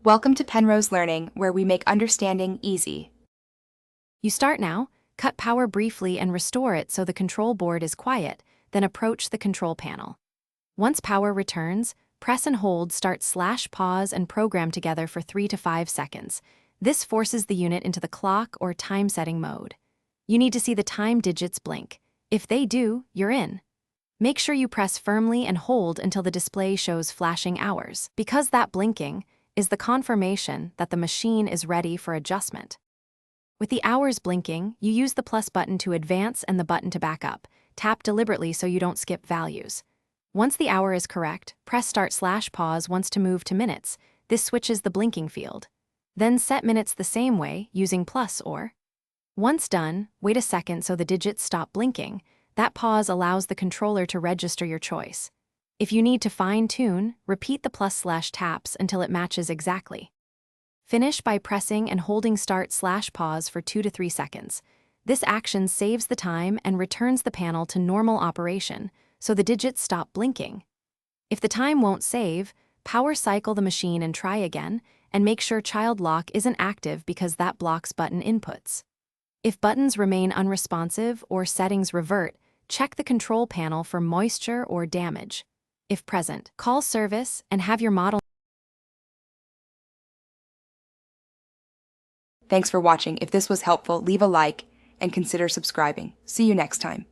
Welcome to Penrose Learning, where we make understanding easy. You start now, cut power briefly and restore it so the control board is quiet, then approach the control panel. Once power returns, press and hold Start/Pause and program together for 3 to 5 seconds. This forces the unit into the clock or time setting mode. You need to see the time digits blink. If they do, you're in. Make sure you press firmly and hold until the display shows flashing hours, because that blinking is the confirmation that the machine is ready for adjustment. With the hours blinking, you use the plus button to advance and the button to back up. Tap deliberately so you don't skip values. Once the hour is correct, press Start/Pause once to move to minutes. This switches the blinking field. Then set minutes the same way, using plus or. Once done, wait a second so the digits stop blinking. That pause allows the controller to register your choice. If you need to fine-tune, repeat the plus/taps until it matches exactly. Finish by pressing and holding Start/Pause for 2 to 3 seconds. This action saves the time and returns the panel to normal operation, so the digits stop blinking. If the time won't save, power cycle the machine and try again, and make sure child lock isn't active because that blocks button inputs. If buttons remain unresponsive or settings revert, check the control panel for moisture or damage. If present, call service and have your model. Thanks for watching. If this was helpful, leave a like and consider subscribing. See you next time.